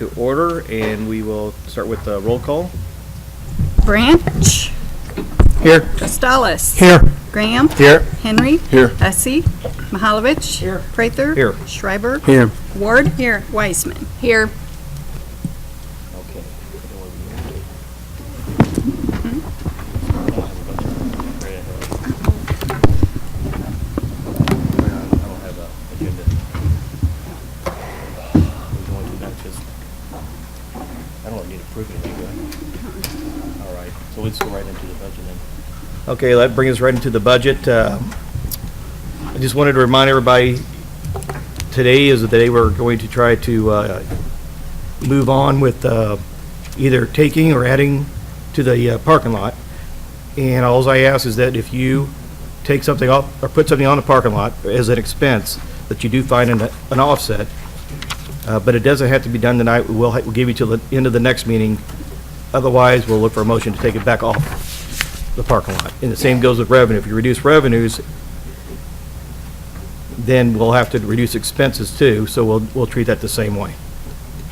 to order, and we will start with the roll call. Branch. Here. Costalis. Here. Graham. Here. Henry. Here. Bessie. Mihalovich. Here. Prather. Here. Schreiber. Here. Ward. Here. Weisman. Here. Okay. So let's go right into the budget then. Okay, that brings us right into the budget. I just wanted to remind everybody, today is the day we're going to try to move on with either taking or adding to the parking lot. And all I ask is that if you take something off or put something on the parking lot as an expense, that you do find an offset. But it doesn't have to be done tonight. We'll give you till the end of the next meeting. Otherwise, we'll look for a motion to take it back off the parking lot. And the same goes with revenue. If you reduce revenues, then we'll have to reduce expenses too, so we'll treat that the same way.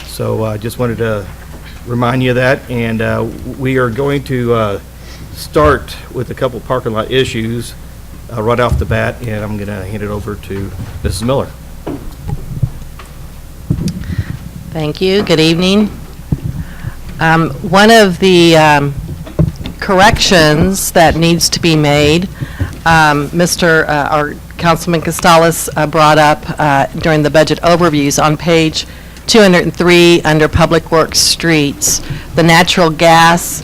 So I just wanted to remind you of that, and we are going to start with a couple parking lot issues right off the bat, and I'm going to hand it over to Mrs. Miller. Thank you. Good evening. One of the corrections that needs to be made, our Councilman Costalis brought up during the budget overviews on page 203 under Public Works Streets. The natural gas,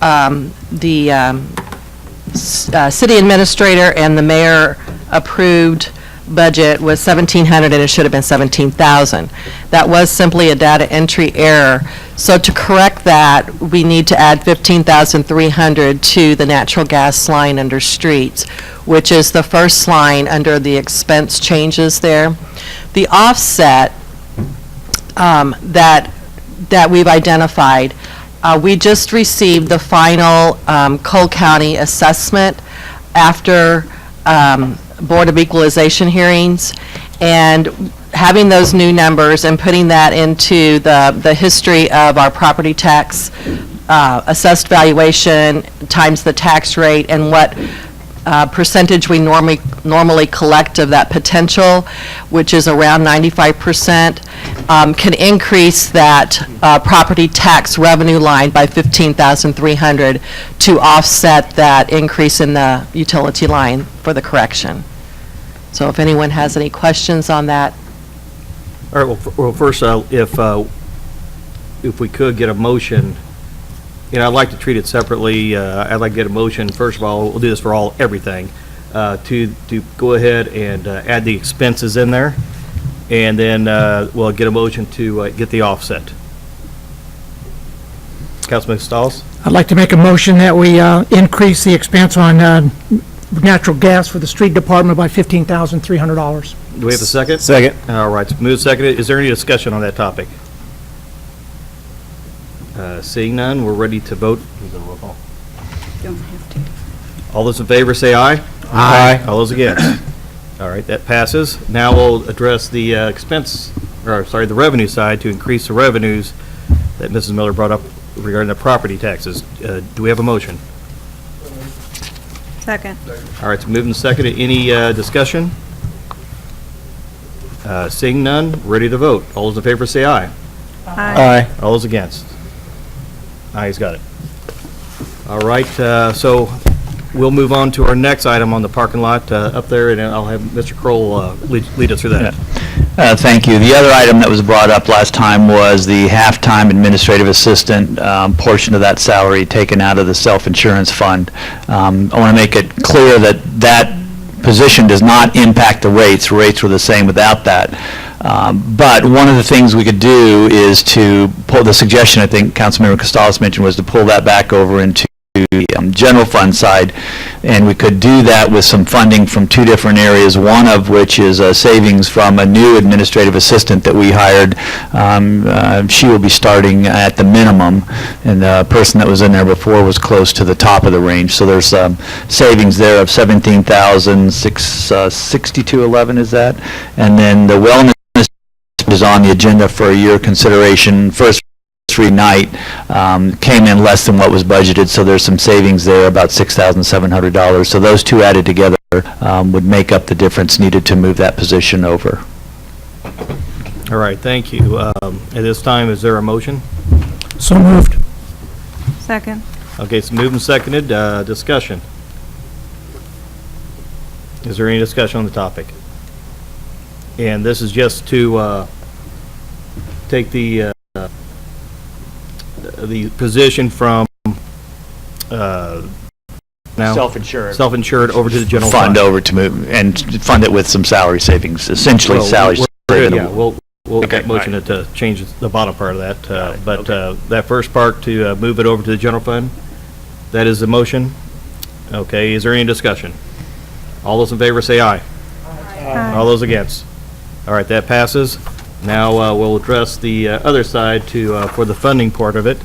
the city administrator and the mayor approved budget was $1,700 and it should have been $17,000. That was simply a data entry error. So to correct that, we need to add $15,300 to the natural gas line under streets, which is the first line under the expense changes there. The offset that we've identified, we just received the final Cole County assessment after Board of Equalization hearings, and having those new numbers and putting that into the history of our property tax assessed valuation times the tax rate and what percentage we normally collect of that potential, which is around 95%, can increase that property tax revenue line by $15,300 to offset that increase in the utility line for the correction. So if anyone has any questions on that. All right, well first, if we could get a motion, I'd like to treat it separately. I'd like to get a motion, first of all, we'll do this for everything, to go ahead and add the expenses in there, and then we'll get a motion to get the offset. Councilman Stalls? I'd like to make a motion that we increase the expense on natural gas for the street department by $15,300. Do we have a second? Second. All right, so move seconded. Is there any discussion on that topic? Seeing none, we're ready to vote. Don't have to. All those in favor say aye. Aye. All those against? All right, that passes. Now we'll address the the revenue side to increase the revenues that Mrs. Miller brought up regarding the property taxes. Do we have a motion? Second. All right, so moving and seconded. Any discussion? Seeing none, ready to vote. All those in favor say aye. Aye. All those against? Ayes, got it. All right, so we'll move on to our next item on the parking lot up there, and I'll have Mr. Kroll lead us through that. Thank you. The other item that was brought up last time was the half-time administrative assistant portion of that salary taken out of the self-insurance fund. I want to make it clear that that position does not impact the rates. Rates were the same without that. But one of the things we could do is to pull the suggestion, I think Councilmember Costalis mentioned, was to pull that back over into the general fund side, and we could do that with some funding from two different areas, one of which is a savings from a new administrative assistant that we hired. She will be starting at the minimum, and the person that was in there before was close to the top of the range. So there's savings there of $17,662.11 is that, and then the wellness is on the agenda for your consideration, first read night, came in less than what was budgeted, so there's some savings there, about $6,700. So those two added together would make up the difference needed to move that position over. All right, thank you. At this time, is there a motion? So moved. Second. Okay, it's moved and seconded. Discussion. Is there any discussion on the topic? And this is just to take the position from now self-insured over to the general fund. Over to move and fund it with some salary savings, essentially Well, salary savings. Yeah, we'll Okay, motion it to change the bottom part of that. But that first part to move it over to the general fund, that is the motion. Okay, is there any discussion? All those in favor say aye. Aye. All those against? All right, that passes. Now we'll address the other side for the funding part of it.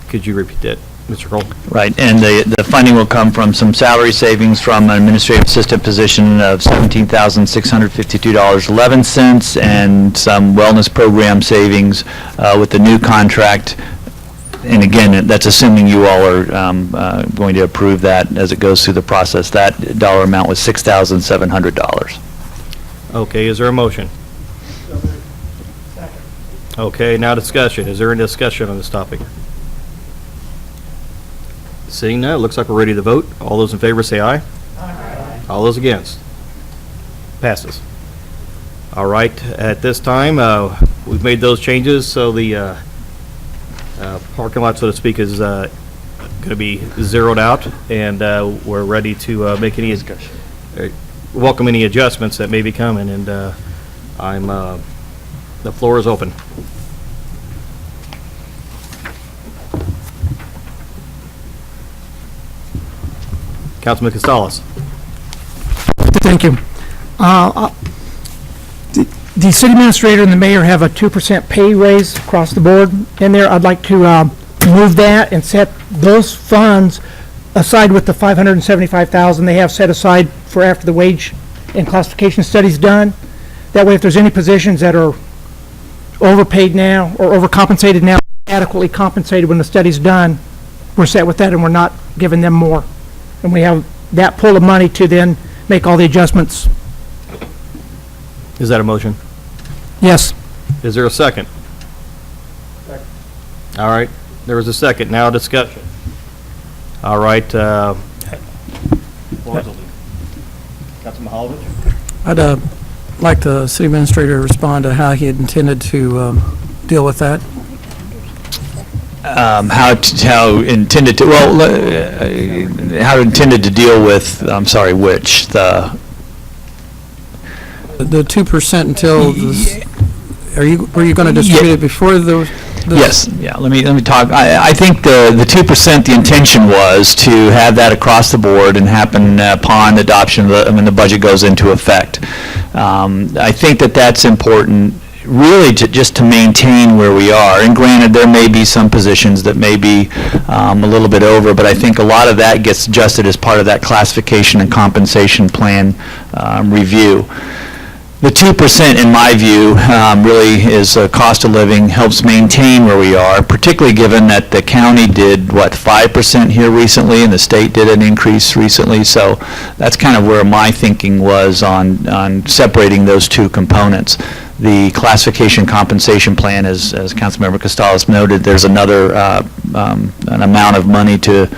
Could you repeat that, Mr. Cole? Right, and the funding will come from some salary savings from an administrative assistant position of $17,652.11 and some wellness program savings with the new contract. And again, that's assuming you all are going to approve that as it goes through the process. That dollar amount was $6,700. Okay, is there a motion? Okay, now discussion. Is there any discussion on this topic? Seeing none, it looks like we're ready to vote. All those in favor say aye. Aye. All those against? Passes. All right, at this time, we've made those changes, so the parking lot, so to speak, is going to be zeroed out, and we're ready to make any welcome any adjustments that may be coming, and the floor is open. Councilman Costales. Thank you. The city administrator and the mayor have a 2% pay raise across the board in there. I'd like to move that and set those funds aside with the $575,000 they have set aside for after the wage and classification study's done. That way, if there's any positions that are overpaid now or overcompensated now, adequately compensated when the study's done, we're set with that and we're not giving them more. And we have that pool of money to then make all the adjustments. Is that a motion? Yes. Is there a second? Second. All right, there is a second. Now discussion. All right. Councilman Mahalovich? I'd like the city administrator to respond to how he had intended to deal with that. How intended to, how intended to deal with, I'm sorry, which, The 2% until, were you going to distribute it before the? Yes, yeah, let me talk. I think the 2%, the intention was to have that across the board and happen upon adoption when the budget goes into effect. I think that's important, really, just to maintain where we are. And granted, there may be some positions that may be a little bit over, but I think a lot of that gets adjusted as part of that classification and compensation plan review. The 2%, in my view, really is a cost of living, helps maintain where we are, particularly given that the county did, 5% here recently, and the state did an increase recently. So that's kind of where my thinking was on separating those two components. The classification compensation plan, as Councilmember Costales noted, there's another an amount of money to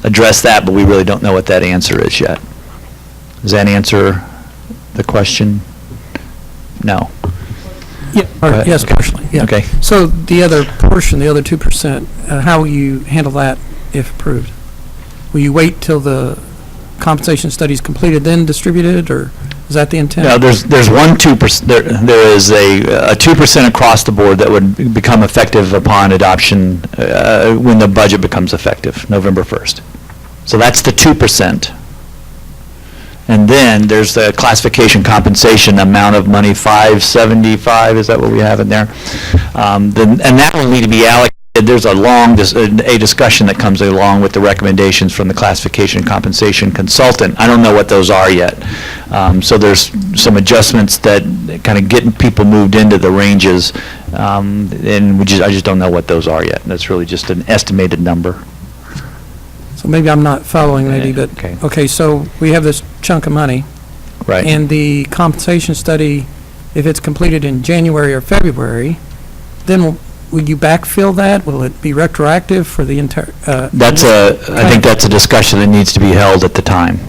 address that, but we really don't know what that answer is yet. Does that answer the question? No. Yeah, yes, partially, yeah. Okay. So the other portion, the other 2%, how will you handle that if approved? Will you wait till the compensation study is completed, then distribute it, or is that the intent? No, there's 2%, there is a 2% across the board that would become effective upon adoption when the budget becomes effective, November 1st. So that's the 2%. And then there's the classification compensation amount of money, $575, is that what we have in there? And that will need to be allocated there's a discussion that comes along with the recommendations from the classification and compensation consultant. I don't know what those are yet. So there's some adjustments that kind of getting people moved into the ranges, and I just don't know what those are yet. That's really just an estimated number. So maybe I'm not following, but, Okay. okay, so we have this chunk of money, Right. and the compensation study, if it's completed in January or February, then will you backfill that? Will it be retroactive for the entire? I think that's a discussion that needs to be held at the time.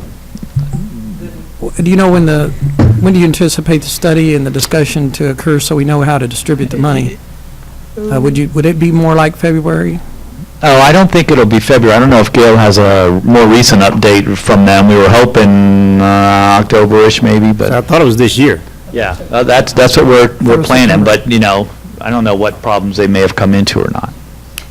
Do you know when do you anticipate the study and the discussion to occur so we know how to distribute the money? Would it be more like February? Oh, I don't think it'll be February. I don't know if Gail has a more recent update from them. We were hoping October-ish maybe, but. I thought it was this year. Yeah, that's what we're was planning, September. but, I don't know what problems they may have come into or not.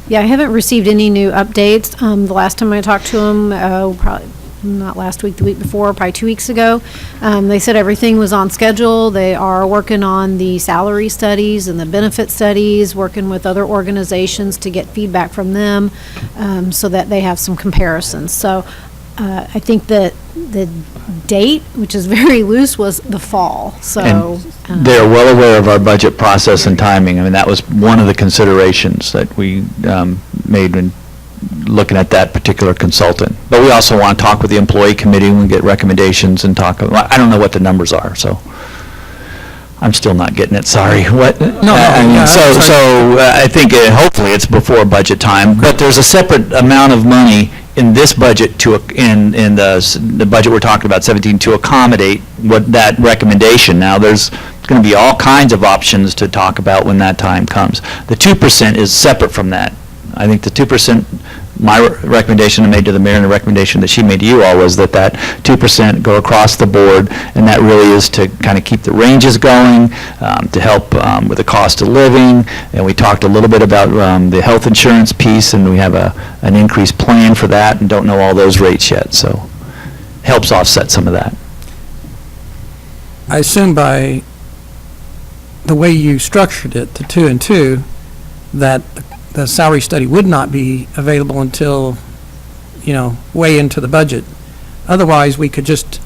Yeah, I haven't received any new updates. The last time I talked to them, probably not last week, the week before, probably 2 weeks ago, they said everything was on schedule. They are working on the salary studies and the benefit studies, working with other organizations to get feedback from them, so that they have some comparisons. So I think that the date, which is very loose, was the fall, so. They're well aware of our budget process and timing. I mean, that was one of the considerations that we made when looking at that particular consultant. But we also want to talk with the employee committee and get recommendations and talk, I don't know what the numbers are, so I'm still not getting it, sorry. What? No, I think hopefully it's before budget time, but there's a separate amount of money in this budget in the budget we're talking about, 17, to accommodate what that recommendation. Now, there's going to be all kinds of options to talk about when that time comes. The 2% is separate from that. I think the 2%, my recommendation I made to the mayor and the recommendation that she made to you all was that 2% go across the board, and that really is to kind of keep the ranges going, to help with the cost of living, and we talked a little bit about the health insurance piece, and we have an increased plan for that, and don't know all those rates yet, so helps offset some of that. I assume by the way you structured it, the 2 and 2, that the salary study would not be available until, way into the budget. Otherwise, we could just,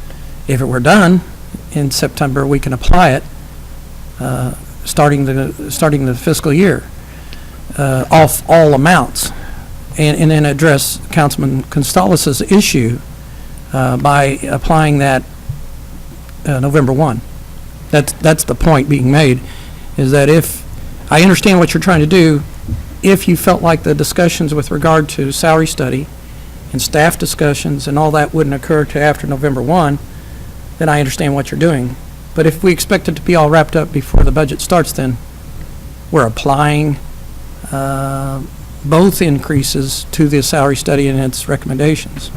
if it were done in September, we can apply it, starting the fiscal year, all amounts, and then address Councilman Constalis's issue by applying that November 1. That's the point being made, is that if, I understand what you're trying to do, if you felt like the discussions with regard to salary study and staff discussions and all that wouldn't occur to after November 1, then I understand what you're doing. But if we expect it to be all wrapped up before the budget starts, then we're applying both increases to the salary study and its recommendations.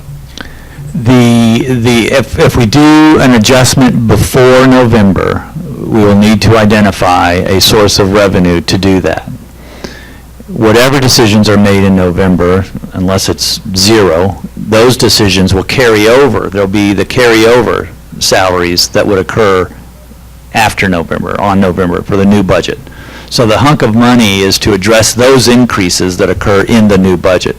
If we do an adjustment before November, we will need to identify a source of revenue to do that. Whatever decisions are made in November, unless it's zero, those decisions will carry over. There'll be the carryover salaries that would occur after November, on November, for the new budget. So the hunk of money is to address those increases that occur in the new budget.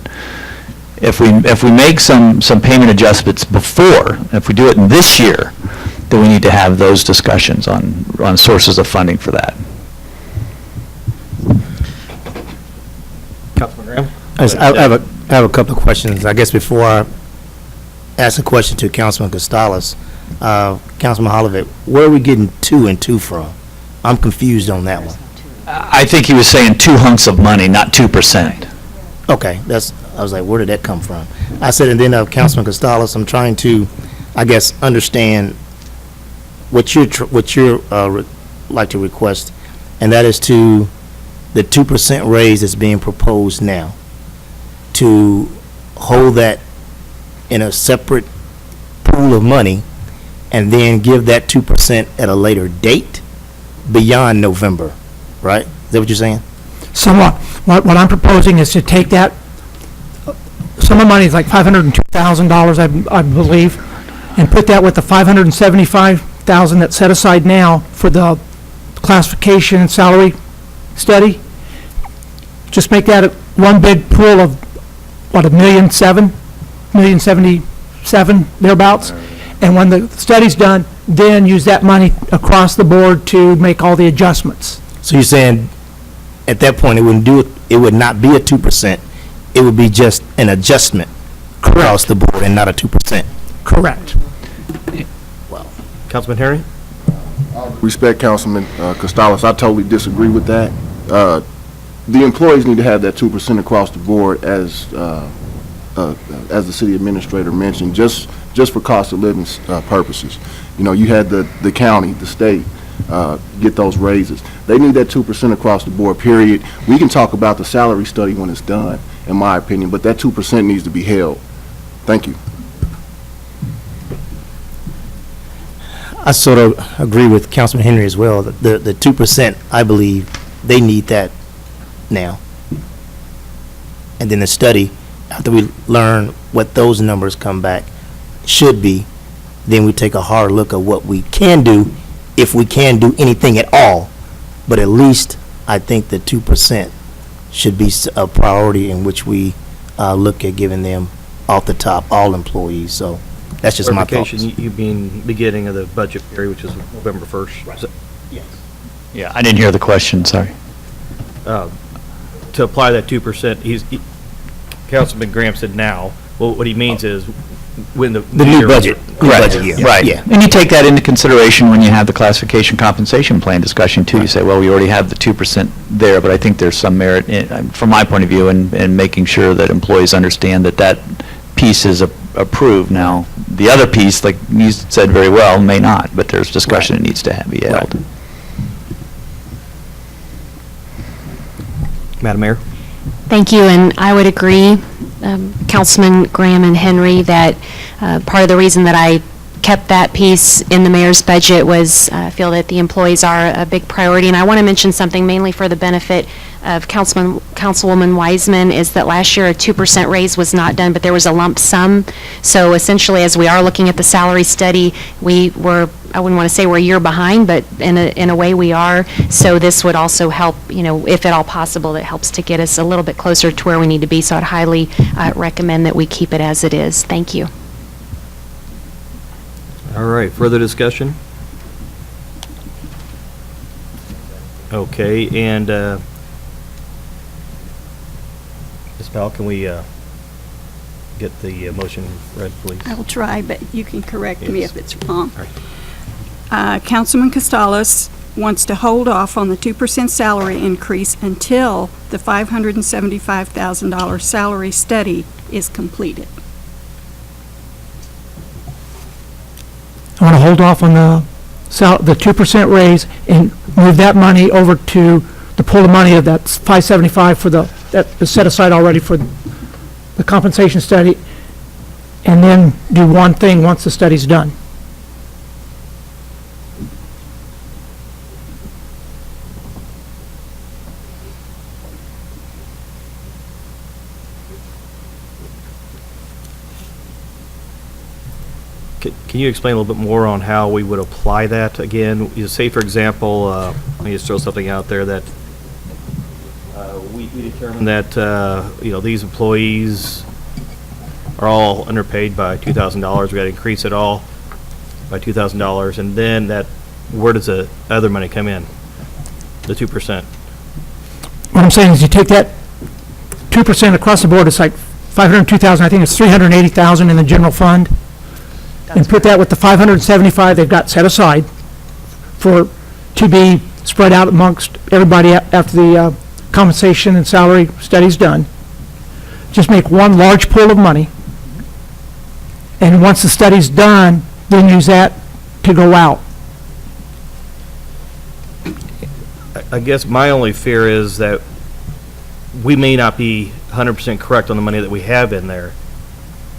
If we make some payment adjustments before, if we do it in this year, then we need to have those discussions on sources of funding for that. Councilman Graham? I have a couple of questions. I guess before I ask a question to Councilman Costalis, Councilman Holloway, where are we getting 2 and 2 from? I'm confused on that one. I think he was saying 2 hunks of money, not 2%. Okay, I was like, where did that come from? I said, and then Councilman Costalis, I'm trying to, I guess, understand what you're like to request, and that is to the 2% raise that's being proposed now, to hold that in a separate pool of money and then give that 2% at a later date beyond November, right? Is that what you're saying? Somewhat. What I'm proposing is to take that, some of the money is like $502,000, I believe, and put that with the $575,000 that's set aside now for the classification and salary study. Just make that one big pool of, what, $1,077,000 thereabouts. And when the study's done, then use that money across the board to make all the adjustments. So you're saying, at that point, it would not be a 2%, it would be just an adjustment across the board and not a 2%? Correct. Councilman Henry? Respect Councilman Costello, I totally disagree with that. The employees need to have that 2% across the board, as the city administrator mentioned, just for cost of living purposes. You know, you had the county, the state, get those raises. They need that 2% across the board, period. We can talk about the salary study when it's done, in my opinion, but that 2% needs to be held. Thank you. I sort of agree with Councilman Henry as well. The 2%, I believe, they need that now. And then the study, after we learn what those numbers come back should be, then we take a hard look at what we can do, if we can do anything at all. But at least, I think the 2% should be a priority in which we look at giving them off the top, all employees. So that's just my thoughts. Clarification, you mean beginning of the budget period, which is November 1st? Right. Is that- Yeah, I didn't hear the question, sorry. To apply that 2%, Councilman Graham said now. Well, what he means is when the The new year- budget. Year. Right. Yeah. And you take that into consideration when you have the classification compensation plan discussion too. You say, well, we already have the 2% there, but I think there's some merit, from my point of view, in making sure that employees understand that that piece is approved. Now, the other piece, like you said very well, may not, but there's discussion that needs to be held. Right. Madam Mayor? Thank you, and I would agree, Councilman Graham and Henry, that part of the reason that I kept that piece in the mayor's budget was I feel that the employees are a big priority. And I want to mention something mainly for the benefit of Councilwoman Wiseman, is that last year a 2% raise was not done, but there was a lump sum. So essentially, as we are looking at the salary study, we were, I wouldn't want to say we're a year behind, but in a way we are. So this would also help, you know, if at all possible, it helps to get us a little bit closer to where we need to be. So I'd highly recommend that we keep it as it is. Thank you. All right, further discussion? Okay, and Ms. Powell, can we get the motion read, please? I will try, but you can correct me Yes. if it's wrong. All right. Councilman Costello wants to hold off on the 2% salary increase until the $575,000 salary study is completed. I want to hold off on the 2% raise and move that money over to the pool of money of that 575 that is set aside already for the compensation study, and then do one thing once the study's done. Can you explain a little bit more on how we would apply that again? You say, for example, let me just throw something out there that we determined that, these employees are all underpaid by $2,000. We got to increase it all by $2,000. And then where does the other money come in? The 2%? What I'm saying is you take that 2% across the board, it's like 502,000, I think it's 380,000 in the general fund. And put that with the 575 they've got set aside to be spread out amongst everybody after the compensation and salary study's done. Just make one large pool of money. And once the study's done, then use that to go out. I guess my only fear is that we may not be 100% correct on the money that we have in there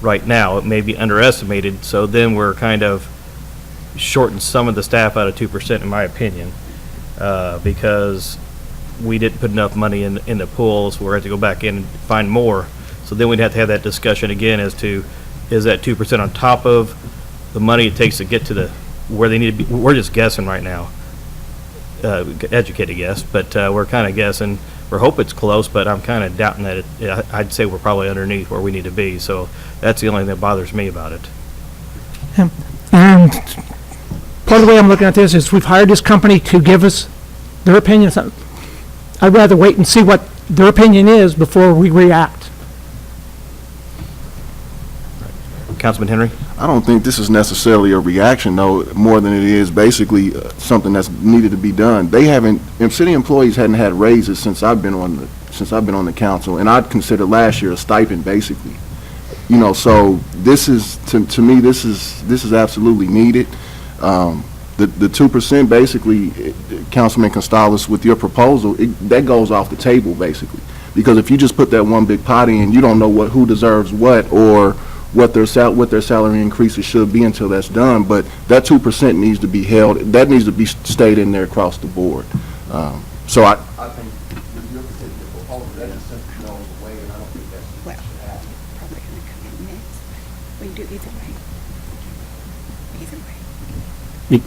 right now. It may be underestimated, so then we're kind of shorting some of the staff out of 2%, in my opinion, because we didn't put enough money in the pools. We're going to have to go back in and find more. So then we'd have to have that discussion again as to, is that 2% on top of the money it takes to get to where they need to be? We're just guessing right now, educated guess, but we're kind of guessing. or hope it's close, but I'm kind of doubting that I'd say we're probably underneath where we need to be, so that's the only thing that bothers me about it. And part of the way I'm looking at this is we've hired this company to give us their opinion. I'd rather wait and see what their opinion is before we react. Councilman Henry? I don't think this is necessarily a reaction, though, more than it is basically something that's needed to be done. They haven't, city employees hadn't had raises since I've been on the council, and I'd consider last year a stipend, basically. You know, so this is, to me, this is absolutely needed. The 2%, basically, Councilman Constalis, with your proposal, that goes off the table, basically. Because if you just put that one big pot in, you don't know who deserves what, or what their salary increases should be until that's done. But that 2% needs to be held. That needs to be stayed in there across the board. So I think with your particular proposal, that just simply goes away, and I don't think that's what should happen. Probably going to come in next. We can do either way. Either way.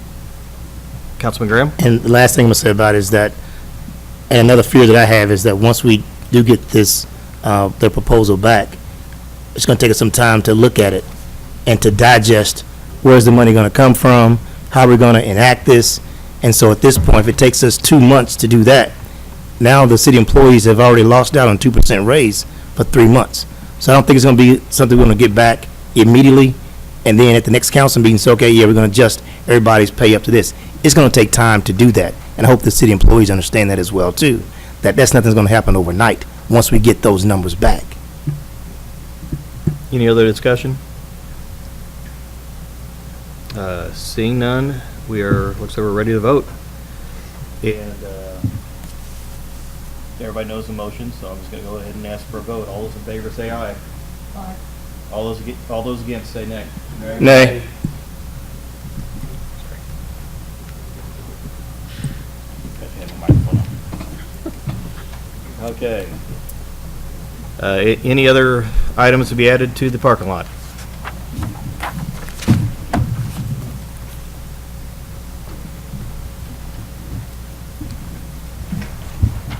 Councilman Graham? And the last thing I'm gonna say about it is that, and another fear that I have is that once we do get this, their proposal back, it's gonna take us some time to look at it and to digest where's the money gonna come from, how we're gonna enact this. And so at this point, if it takes us 2 months to do that, now the city employees have already lost out on 2% raise for 3 months. So I don't think it's gonna be something we're gonna get back immediately, and then at the next council meeting, say, okay, yeah, we're gonna adjust everybody's pay up to this. It's gonna take time to do that, and I hope the city employees understand that as well, too, that that's nothing's gonna happen overnight once we get those numbers back. Any other discussion? Seeing none, looks like we're ready to vote. And everybody knows the motion, so I'm just going to go ahead and ask for a vote. All those in favor say aye. Aye. All those against say nay. Nay. Okay. Any other items to be added to the parking lot?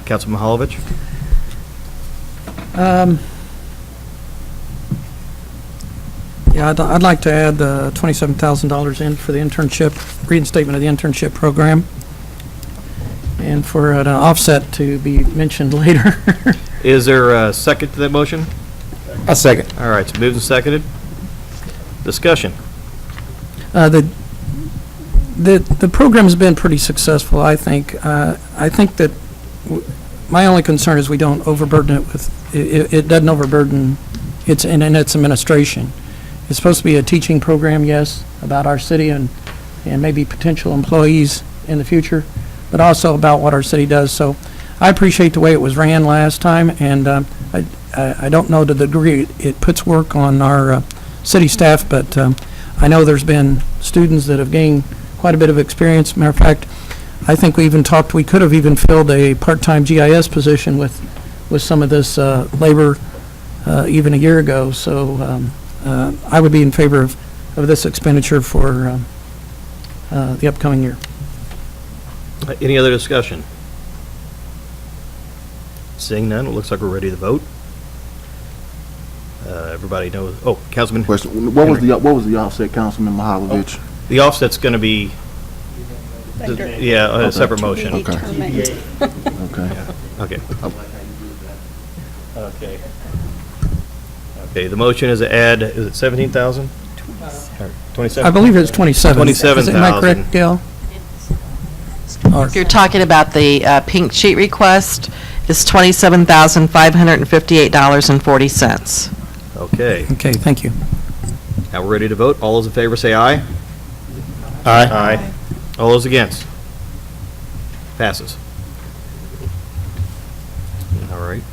Councilman Mahalovich? Yeah, I'd like to add the $27,000 in for the internship, reinstatement of the internship program, and for an offset to be mentioned later. Is there a second to that motion? A second. All right, so moved and seconded. Discussion. The program's been pretty successful, I think. I think that my only concern is we don't overburden it with, it doesn't overburden its administration. It's supposed to be a teaching program, yes, about our city and maybe potential employees in the future, but also about what our city does. So I appreciate the way it was ran last time, and I don't know to the degree it puts work on our city staff, but I know there's been students that have gained quite a bit of experience. Matter of fact, I think we could have even filled a part-time GIS position with some of this labor even a year ago. So I would be in favor of this expenditure for the upcoming year. Any other discussion? Seeing none, it looks like we're ready to vote. Everybody knows. Oh, Councilman. Question. What was the offset, Councilman Mahalovich? The offset's going to be, a separate motion. Okay. Yeah. Okay. Okay. Okay. The motion is to add. Is it 17,000? 27. I believe it's 27. 27,000. Am I correct, Gail? If you're talking about the pink sheet request, it's $27,558.40. Okay. Okay, thank you. Now we're ready to vote. All those in favor say aye. Aye. Aye. All those against? Passes. All right.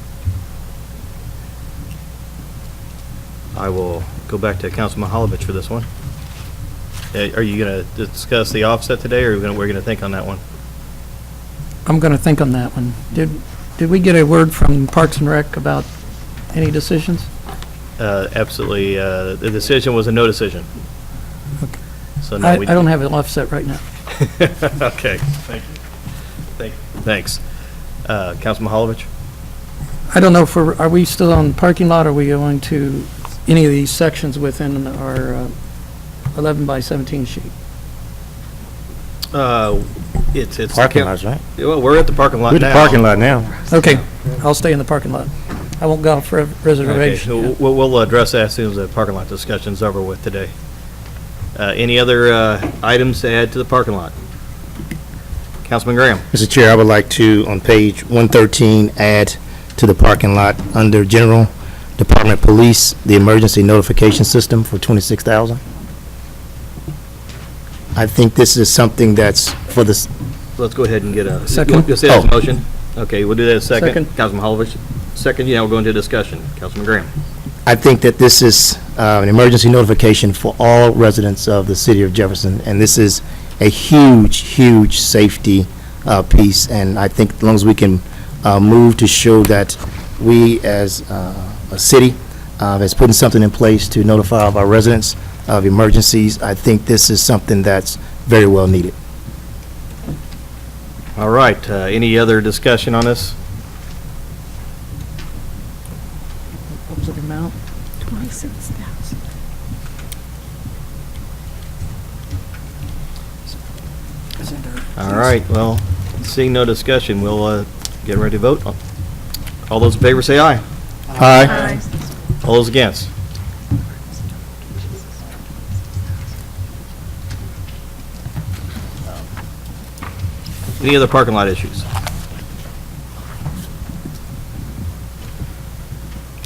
I will go back to Councilman Mahalovich for this one. Are you going to discuss the offset today, or we're going to think on that one? I'm going to think on that one. Did we get a word from Parks and Rec about any decisions? Absolutely. The decision was a no decision. Okay. So no, I don't have an offset right now. Okay. Thank you. Thanks. Councilman Mahalovich? I don't know if are we still on the parking lot, or are we going to any of these sections within our 11 by 17 sheet? It's. Parking lots, right? Well, we're at the parking lot We're now. at the parking lot now. Okay, I'll stay in the parking lot. I won't go for a Okay, reservation. so yet. we'll address that as soon as the parking lot discussion's over with today. Any other items to add to the parking lot? Councilman Graham? Mr. Chair, I would like to, on page 113, add to the parking lot under General Department Police, the emergency notification system for $26,000. I think this is something that's for the, Let's go ahead and get a. Second. You'll say that's a Oh. motion? Okay, we'll do that as second. Second. Councilman Holovich, second, yeah, we'll go into discussion. Councilman Graham? I think that this is an emergency notification for all residents of the city of Jefferson, and this is a huge, huge safety piece, and I think as long as we can move to show that we as a city is putting something in place to notify of our residents of emergencies, I think this is something that's very well needed. All right, any other discussion on this? What was the amount? 26,000. All right, well, seeing no discussion, we'll get ready to vote. All those in favor say aye. Aye. All those against? Any other parking lot issues?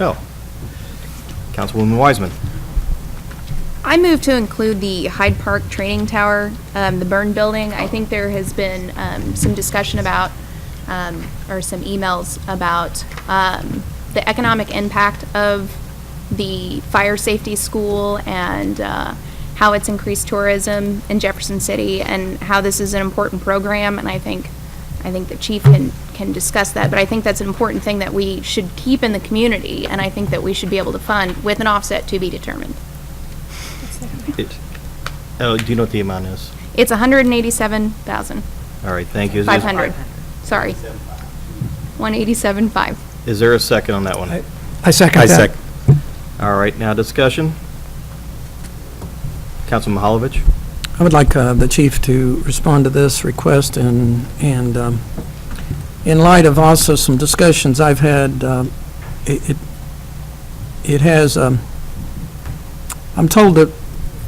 Oh. Councilwoman Wiseman. I move to include the Hyde Park Training Tower, the burn building. I think there has been some discussion about, or some emails about the economic impact of the fire safety school and how it's increased tourism in Jefferson City and how this is an important program. And I think the chief can discuss that, but I think that's an important thing that we should keep in the community, and I think that we should be able to fund with an offset to be determined. Oh, do you know what the amount is? It's 187,000. All right, thank you. 500. Sorry. 187.5. Is there a second on that one? I second that. All right, now discussion. Councilman Holovich? I would like the chief to respond to this request, and in light of also some discussions I've had, it has, I'm told that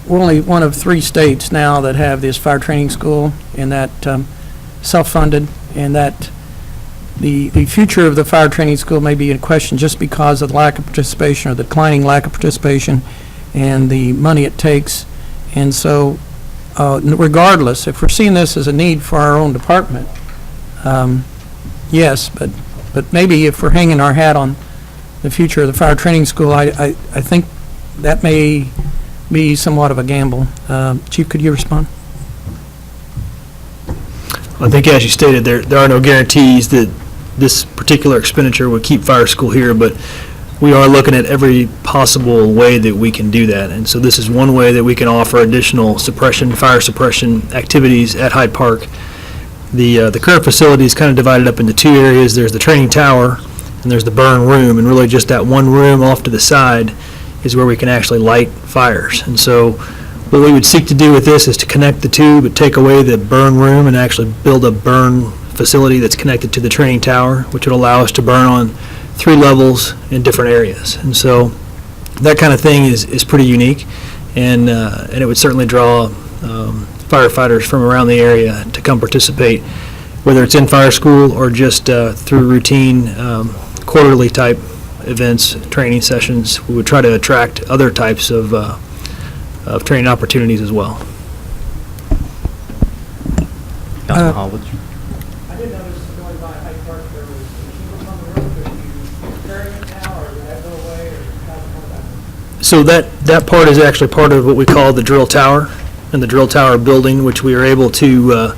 we're only one of 3 states now that have this fire training school, and that self-funded, and that the future of the fire training school may be in question just because of the lack of participation or the declining lack of participation and the money it takes. And so, regardless, if we're seeing this as a need for our own department, yes, but maybe if we're hanging our hat on the future of the fire training school, I think that may be somewhat of a gamble. Chief, could you respond? I think as you stated, there are no guarantees that this particular expenditure would keep fire school here, but we are looking at every possible way that we can do that. And so this is one way that we can offer additional fire suppression activities at Hyde Park. The current facility is kind of divided up into 2 areas. There's the training tower and there's the burn room, and really just that one room off to the side is where we can actually light fires. And so what we would seek to do with this is to connect the 2, but take away the burn room and actually build a burn facility that's connected to the training tower, which would allow us to burn on 3 levels in different areas. And so that kind of thing is pretty unique, and it would certainly draw firefighters from around the area to come participate, whether it's in fire school or just through routine quarterly type events, training sessions. We would try to attract other types of training opportunities as well. Councilman Holovich? I did notice going by Hyde Park, there was machines on the road, but you carrying it now, or did that go away, or how's it come back? So that part is actually part of what we call the drill tower and the drill tower building, which we are able to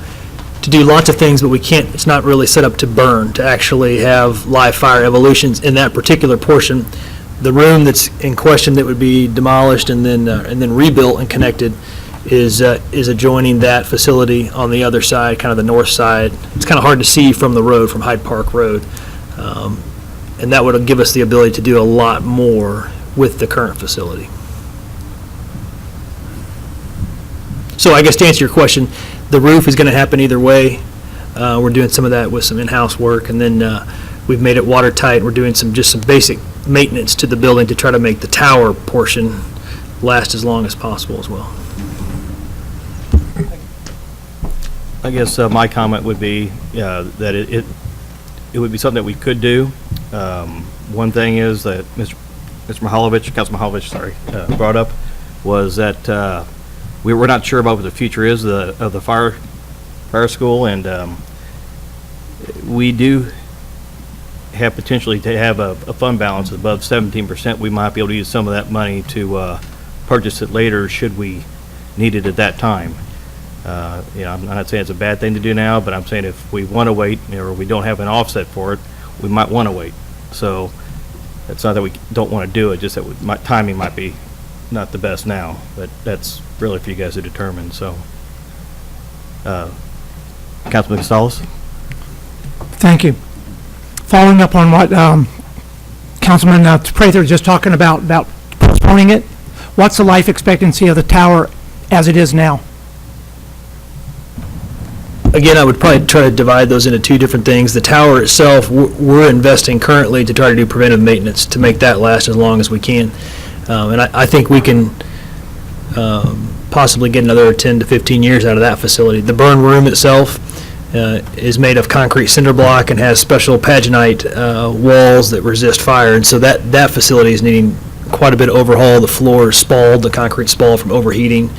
do lots of things, but we can't, it's not really set up to burn, to actually have live fire evolutions in that particular portion. The room that's in question that would be demolished and then rebuilt and connected is adjoining that facility on the other side, kind of the north side. It's kind of hard to see from the road, from Hyde Park Road. and that would give us the ability to do a lot more with the current facility. So I guess to answer your question, the roof is going to happen either way. We're doing some of that with some in-house work, and then we've made it watertight. We're doing some basic maintenance to the building to try to make the tower portion last as long as possible as well. I guess my comment would be that it would be something that we could do. One thing is that Councilman Mahalovich, brought up was that we're not sure about what the future is of the fire school, and we do have potentially to have a fund balance above 17%. We might be able to use some of that money to purchase it later should we need it at that time. I'm not saying it's a bad thing to do now, but I'm saying if we want to wait or we don't have an offset for it, we might want to wait. So it's not that we don't want to do it, just that timing might be not the best now, but that's really for you guys to determine. So, Councilman Gonzalez? Thank you. Following up on what Councilman Prather was just talking about postponing it, what's the life expectancy of the tower as it is now? Again, I would probably try to divide those into two different things. The tower itself, we're investing currently to try to do preventive maintenance to make that last as long as we can. And I think we can possibly get another 10 to 15 years out of that facility. The burn room itself is made of concrete cinder block and has special paginite walls that resist fire. And so that facility is needing quite a bit of overhaul. The floor is spalled, the concrete spalled from overheating.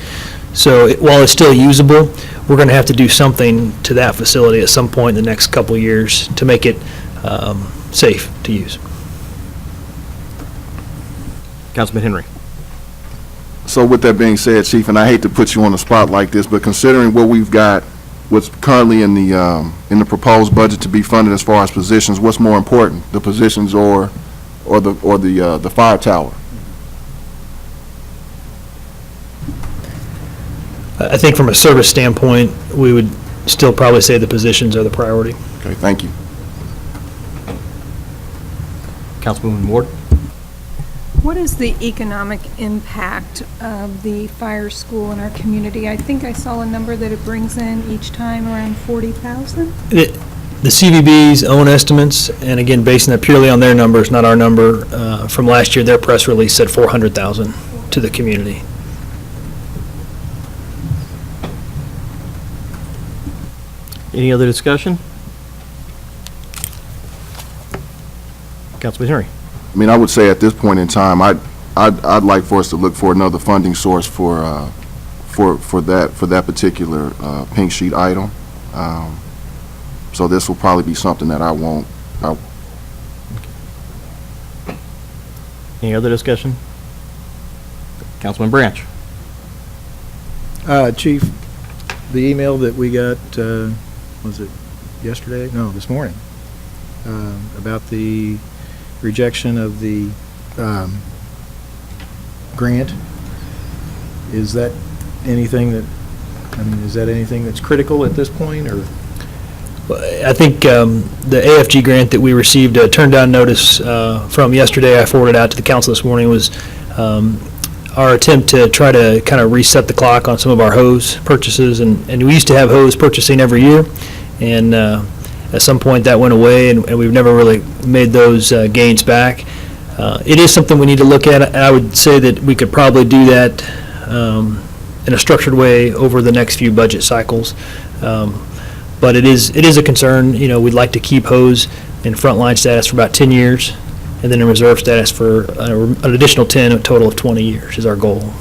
So while it's still usable, we're going to have to do something to that facility at some point in the next couple of years to make it safe to use. Councilman Henry? So with that being said, Chief, and I hate to put you on the spot like this, but considering what we've got, what's currently in the proposed budget to be funded as far as positions, what's more important, the positions or the fire tower? I think from a service standpoint, we would still probably say the positions are the priority. Okay, thank you. Councilwoman Ward? What is the economic impact of the fire school in our community? I think I saw a number that it brings in each time around 40,000. The CVB's own estimates, and again, basing that purely on their numbers, not our number, from last year, their press release said 400,000 to the community. Any other discussion? Councilman Henry? I mean, I would say at this point in time, I'd like for us to look for another funding source for that particular pink sheet item. So this will probably be something that I won't. Any other discussion? Councilman Branch? Chief, the email that we got, was it yesterday? No, this morning, about the rejection of the grant. Is that anything that's critical at this point, or? I think the AFG grant that we received a turn-down notice from yesterday, I forwarded out to the council this morning, was our attempt to try to kind of reset the clock on some of our hose purchases. And we used to have hose purchasing every year, and at some point that went away, and we've never really made those gains back. It is something we need to look at. I would say that we could probably do that in a structured way over the next few budget cycles. But it is a concern. You know, we'd like to keep hose in frontline status for about 10 years, and then in reserve status for an additional 10, a total of 20 years is our goal.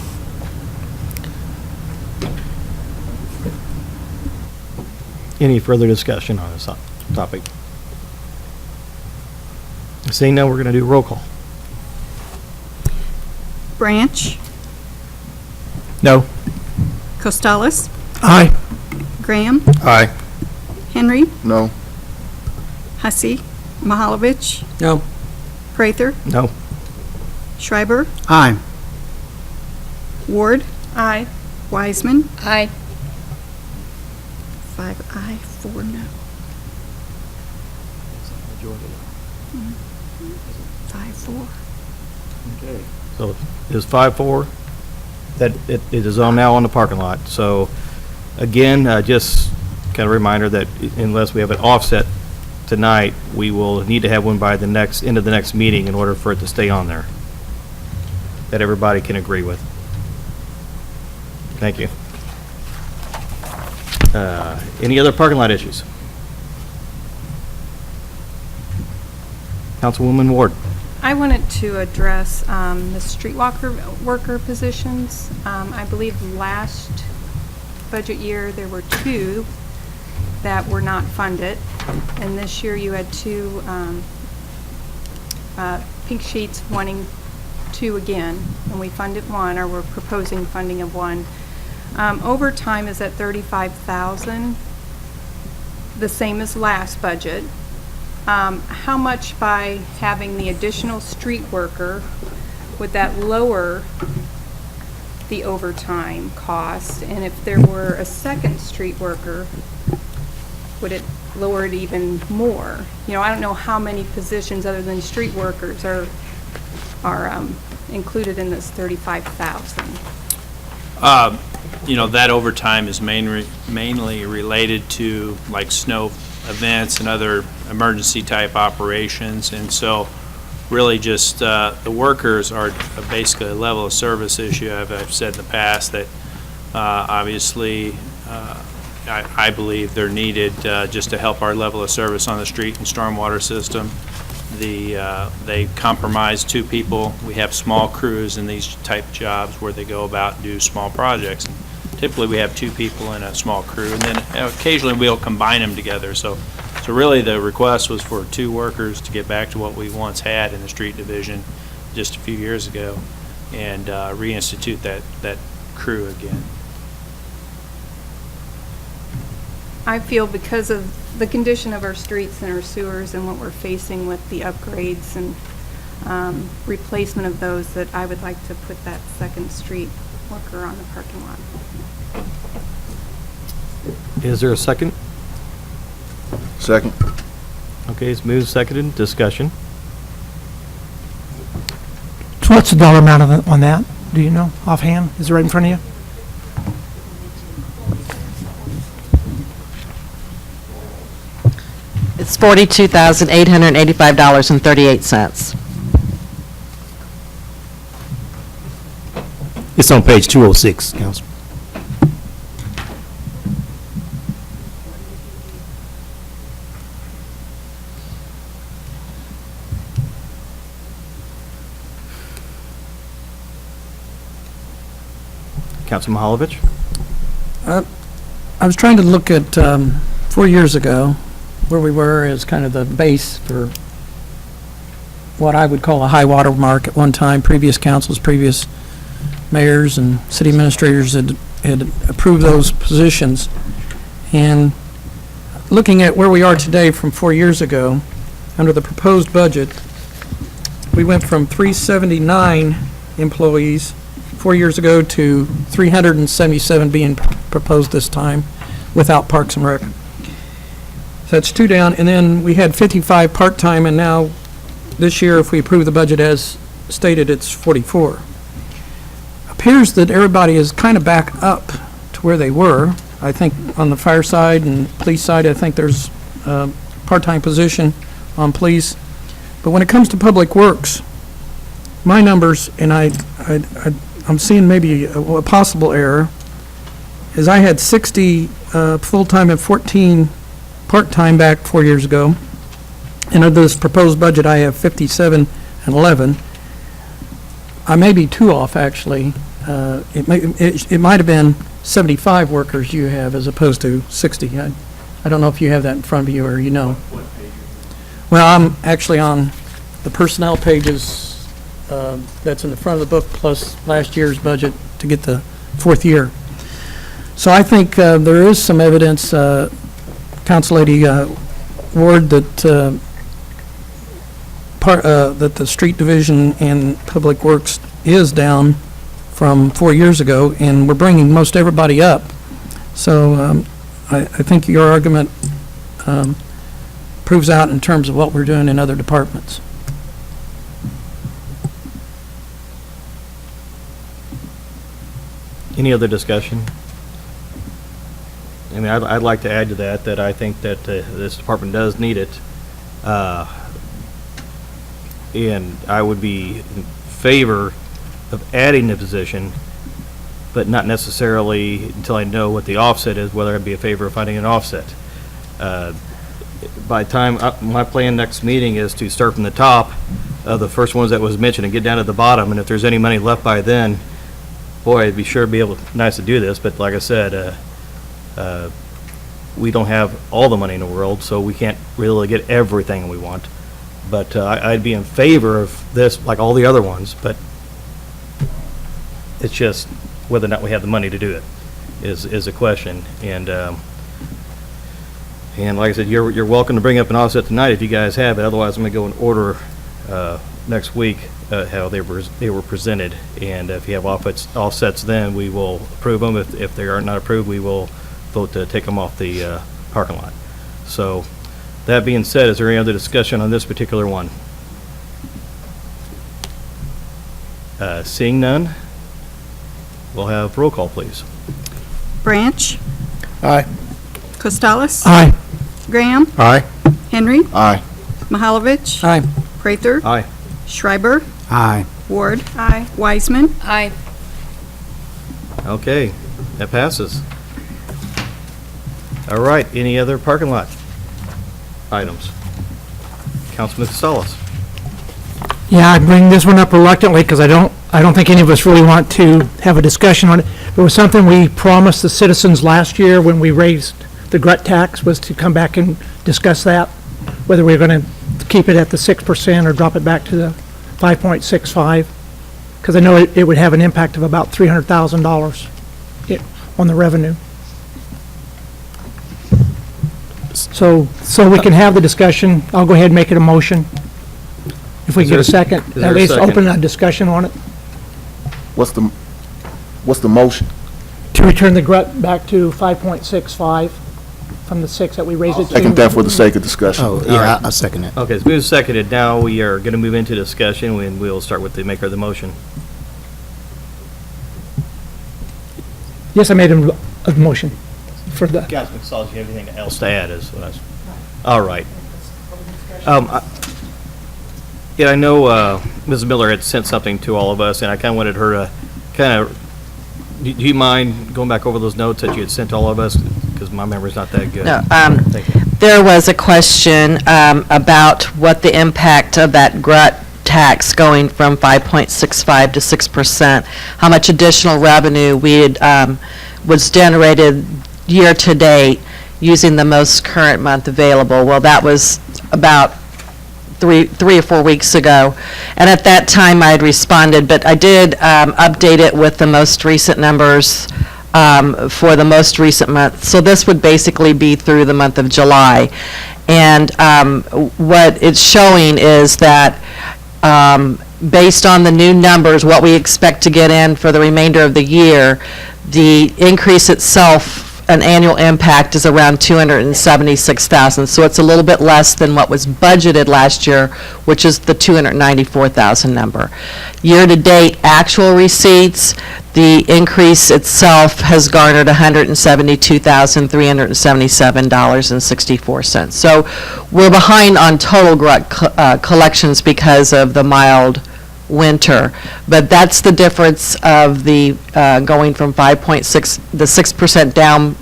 Any further discussion on this topic? Seeing none, we're going to do a roll call. Branch, No. Costales, Aye. Graham, Aye. Henry, No. Hussey, Mahalovich, No. Prather, No. Schreiber, Aye. Ward, Aye. Wiseman, Aye. 5 aye, 4 no. 5-4. Okay. So it's 5-4, that it is on now on the parking lot. So again, just kind of reminder that unless we have an offset tonight, we will need to have one by the end of the next meeting in order for it to stay on there. That everybody can agree with. Thank you. Any other parking lot issues? Councilwoman Ward. I wanted to address the streetwalker worker positions. I believe last budget year, there were 2 that were not funded, and this year you had 2 pink sheets wanting 2 again, and we funded 1, or we're proposing funding of 1. Overtime is at $35,000, the same as last budget. How much by having the additional street worker, would that lower the overtime cost? And if there were a second street worker, would it lower it even more? You know, I don't know how many positions other than street workers are included in this $35,000. You know, that overtime is mainly related to like snow events and other emergency type operations, and so really just the workers are basically a level of service issue. I've said in the past that obviously I believe they're needed just to help our level of service on the street and stormwater system. They compromise 2 people. We have small crews in these type jobs where they go about and do small projects. And typically we have 2 people in a small crew, and then occasionally we'll combine them together. So really the request was for 2 workers to get back to what we once had in the street division just a few years ago and reinstitute that crew again. I feel because of the condition of our streets and our sewers and what we're facing with the upgrades and replacement of those, that I would like to put that second street worker on the parking lot. Is there a second? Second. Okay, it's moved, seconded, discussion. So what's the dollar amount on that? Do you know offhand? Is it right in front of you? It's $42,885.38. It's on page 206, Council. Councilman Mahalovich? I was trying to look at 4 years ago, where we were as kind of the base for what I would call a high water mark at one time. Previous councils, previous mayors and city administrators had approved those positions. And looking at where we are today from 4 years ago, under the proposed budget, we went from 379 employees 4 years ago to 377 being proposed this time without Parks and Rec. So that's 2 down, and then we had 55 part-time, and now this year, if we approve the budget as stated, it's 44. Appears that everybody is kind of back up to where they were. I think on the fire side and police side, I think there's a part-time position on police. But when it comes to public works, my numbers, and I'm seeing maybe a possible error, is I had 60 full-time and 14 part-time back 4 years ago. And under this proposed budget, I have 57 and 11. I may be 2 off, actually. It might have been 75 workers you have as opposed to 60. I don't know if you have that in front of you or you know. Well, I'm actually on the personnel pages that's in the front of the book plus last year's budget to get the 4th year. So I think there is some evidence, Council Lady Ward, that that the street division and public works is down from 4 years ago, and we're bringing most everybody up. So I think your argument proves out in terms of what we're doing in other departments. Any other discussion? I mean, I'd like to add to that I think that this department does need it. And I would be in favor of adding the position, but not necessarily until I know what the offset is, whether I'd be in favor of finding an offset. By the time, my plan next meeting is to start from the top of the first ones that was mentioned and get down to the bottom, and if there's any money left by then, boy, I'd be sure to be nice to do this, but like I said, we don't have all the money in the world, so we can't really get everything we want. But I'd be in favor of this, like all the other ones, but it's just whether or not we have the money to do it is a question. And like I said, you're welcome to bring up an offset tonight if you guys have it. Otherwise, I'm going to go in order next week how they were presented. And if you have offsets, then we will approve them. If they are not approved, we will vote to take them off the parking lot. So that being said, is there any other discussion on this particular one? Seeing none, we'll have roll call, please. Branch? Aye. Costello? Aye. Graham? Aye. Henry? Aye. Mahalovich? Aye. Prather? Aye. Schreiber? Aye. Ward? Aye. Wiseman? Aye. Okay, that passes. All right, any other parking lot items? Councilman Costello. Yeah, I bring this one up reluctantly because I don't think any of us really want to have a discussion on it. It was something we promised the citizens last year when we raised the GRUT tax, was to come back and discuss that, whether we were going to keep it at the 6% or drop it back to the 5.65, because I know it would have an impact of about $300,000 on the revenue. So we can have the discussion. I'll go ahead and make it a motion. If we get a second, at least open a discussion on it. What's the motion? To return the GRUT back to 5.65 from the 6 that we raised it to. Second that for the sake of discussion. Oh, yeah, I second it. Okay, it's moved and seconded. Now we are going to move into discussion, and we'll start with the maker of the motion. Yes, I made a motion for the. Councilman Costello, do you have anything else to add? All right. Yeah, I know Ms. Miller had sent something to all of us, and I kind of wanted her to do you mind going back over those notes that you had sent to all of us? Because my memory's not that good. No, Thank you. there was a question about what the impact of that GRUT tax going from 5.65 to 6%, how much additional revenue was generated year to date using the most current month available. Well, that was about three or 4 weeks ago, and at that time I had responded, but I did update it with the most recent numbers for the most recent month. So this would basically be through the month of July, and what it's showing is that based on the new numbers, what we expect to get in for the remainder of the year, the increase itself, an annual impact, is around $276,000. So it's a little bit less than what was budgeted last year, which is the $294,000 number. Year-to-date actual receipts, the increase itself has garnered $172,377.64. So we're behind on total GRUT collections because of the mild winter, but that's the difference of the going from 5.6, the 6%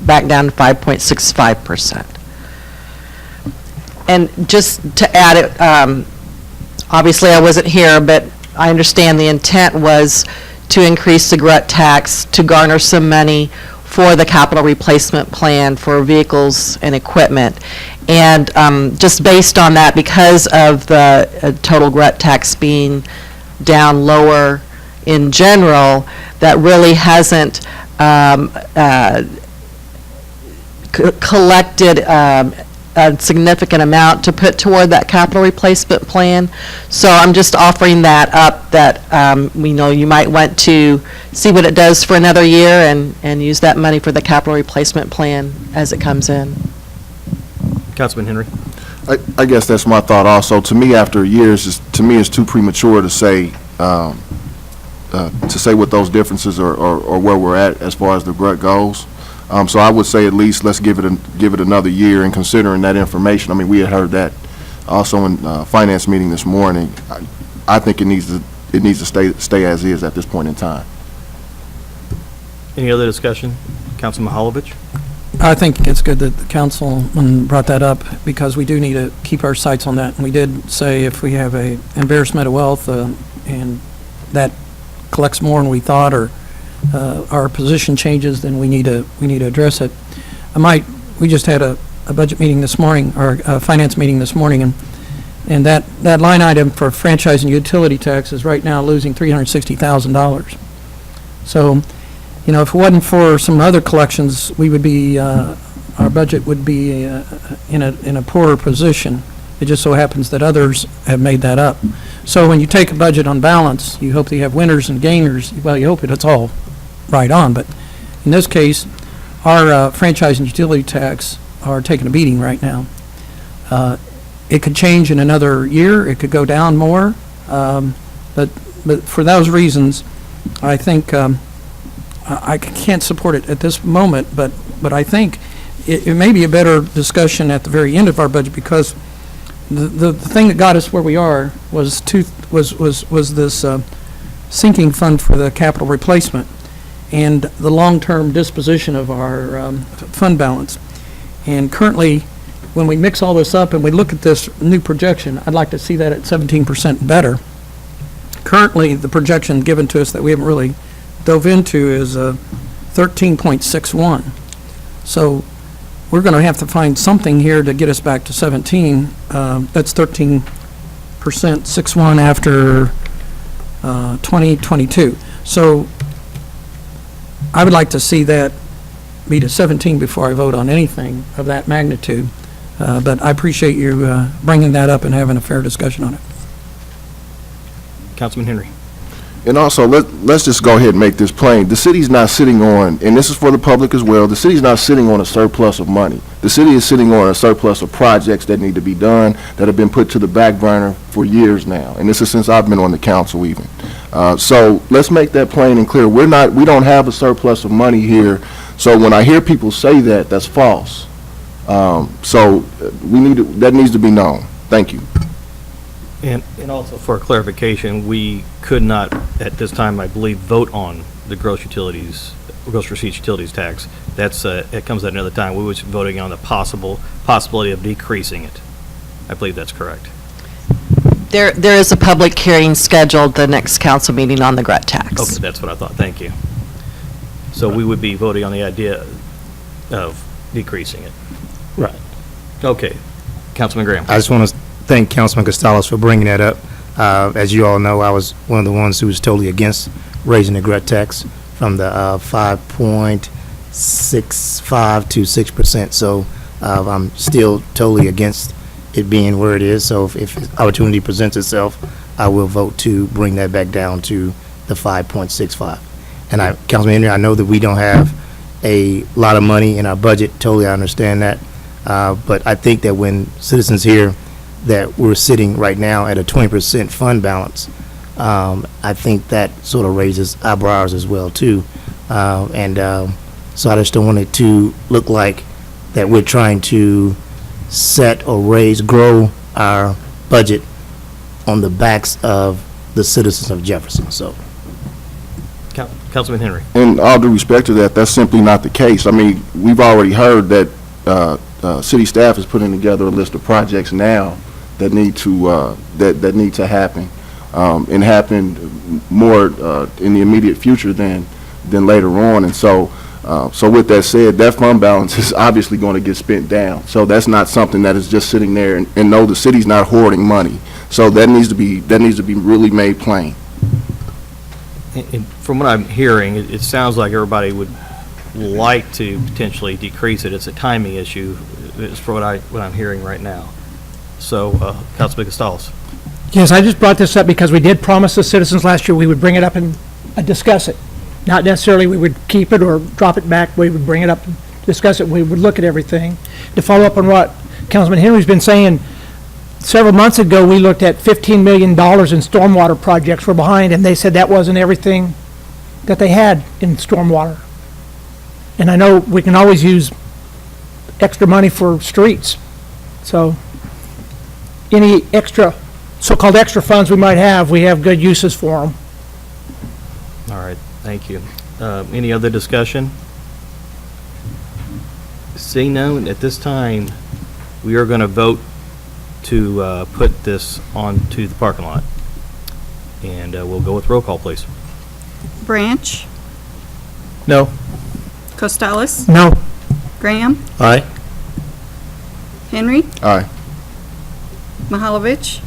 back down to 5.65%. And just to add it, obviously I wasn't here, but I understand the intent was to increase the GRUT tax to garner some money for the capital replacement plan for vehicles and equipment. And just based on that, because of the total GRUT tax being down lower in general, that really hasn't collected a significant amount to put toward that capital replacement plan. So I'm just offering that up, that we know you might want to see what it does for another year and use that money for the capital replacement plan as it comes in. Councilman Henry. I guess that's my thought also. To me, after years, to me, it's too premature to say to say what those differences are, or where we're at as far as the GRUT goes. So I would say at least let's give it another year, and considering that information, I mean, we had heard that also in finance meeting this morning. I think it needs to stay as is at this point in time. Any other discussion? Councilman Holovich? I think it's good that the councilman brought that up, because we do need to keep our sights on that. And we did say if we have a embarrassment of wealth and that collects more than we thought, or our position changes, then we need to address it. We just had a budget meeting this morning, or a finance meeting this morning, and that line item for franchise and utility tax is right now losing $360,000. So, you know, if it wasn't for some other collections, we would be, our budget would be in a poorer position. It just so happens that others have made that up. So when you take a budget on balance, you hope that you have winners and gainers. Well, you hope it's all right on, but in this case, our franchise and utility tax are taking a beating right now. It could change in another year. It could go down more, but for those reasons, I think I can't support it at this moment. But I think it may be a better discussion at the very end of our budget, because the thing that got us where we are was this sinking fund for the capital replacement and the long-term disposition of our fund balance. And currently, when we mix all this up and we look at this new projection, I'd like to see that at 17% better. Currently, the projection given to us that we haven't really dove into is 13.61. So we're going to have to find something here to get us back to 17. That's 13%, 6.1 after 2022. So I would like to see that be to 17 before I vote on anything of that magnitude. But I appreciate you bringing that up and having a fair discussion on it. Councilman Henry. And also, let's just go ahead and make this plain. The city's not sitting on, and this is for the public as well, the city's not sitting on a surplus of money. The city is sitting on a surplus of projects that need to be done, that have been put to the back burner for years now. And this is since I've been on the council even. So let's make that plain and clear. We don't have a surplus of money here. So when I hear people say that, that's false. So that needs to be known. Thank you. And also for clarification, we could not, at this time, I believe, vote on the gross receipts utilities tax. It comes at another time. We were voting on the possibility of decreasing it. I believe that's correct. There is a public hearing scheduled the next council meeting on the GRUT tax. Okay, that's what I thought. Thank you. So we would be voting on the idea of decreasing it. Right. Okay. Councilman Graham. I just want to thank Councilman Costello for bringing that up. As you all know, I was one of the ones who was totally against raising the GRUT tax from the 5.65 to 6%. So I'm still totally against it being where it is. So if opportunity presents itself, I will vote to bring that back down to the 5.65. And Councilman Henry, I know that we don't have a lot of money in our budget. Totally, I understand that. But I think that when citizens hear that we're sitting right now at a 20% fund balance, I think that sort of raises eyebrows as well too. So I just don't want it to look like that we're trying to set or grow our budget on the backs of the citizens of Jefferson. So, Councilman Henry. In all due respect to that, that's simply not the case. I mean, we've already heard that city staff is putting together a list of projects now that need to happen, and happen more in the immediate future than later on. And so with that said, that fund balance is obviously going to get spent down. So that's not something that is just sitting there. And no, the city's not hoarding money. So that needs to be really made plain. And from what I'm hearing, it sounds like everybody would like to potentially decrease it. It's a timing issue, is for what I'm hearing right now. So, Councilman Costello. Yes, I just brought this up because we did promise the citizens last year we would bring it up and discuss it. Not necessarily we would keep it or drop it back. We would bring it up and discuss it. We would look at everything. To follow up on what Councilman Henry's been saying, several months ago, we looked at $15 million in stormwater projects we're behind, and they said that wasn't everything that they had in stormwater. And I know we can always use extra money for streets. So any extra, so-called extra funds we might have, we have good uses for them. All right, thank you. Any other discussion? Seeing none, at this time, we are going to vote to put this onto the parking lot. And we'll go with roll call, please. Branch, No. Costello, No. Graham, Aye. Henry, Aye. Mahalovich,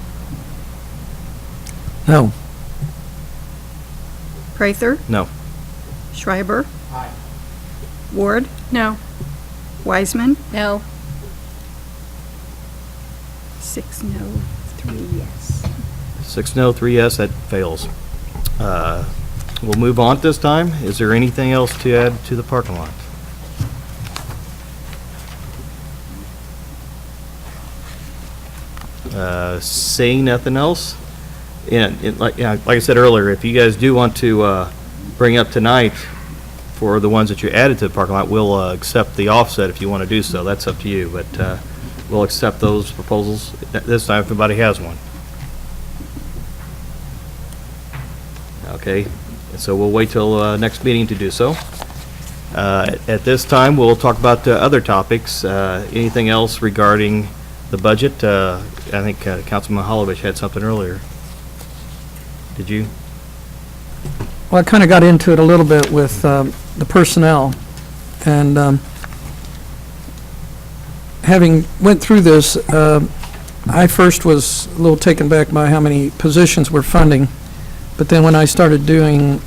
No. Prather, No. Schreiber. Ward, No. Wiseman, No. 6 no, 3 yes. 6 no, 3 yes, that fails. We'll move on this time. Is there anything else to add to the parking lot? Saying nothing else, and like I said earlier, if you guys do want to bring up tonight for the ones that you added to the parking lot, we'll accept the offset if you want to do so. That's up to you, but we'll accept those proposals this time if anybody has one. Okay, so we'll wait till next meeting to do so. At this time, we'll talk about other topics. Anything else regarding the budget? I think Councilman Mahalovich had something earlier. Did you? Well, I kind of got into it a little bit with the personnel, and having went through this, I first was a little taken back by how many positions we're funding, but then when I started doing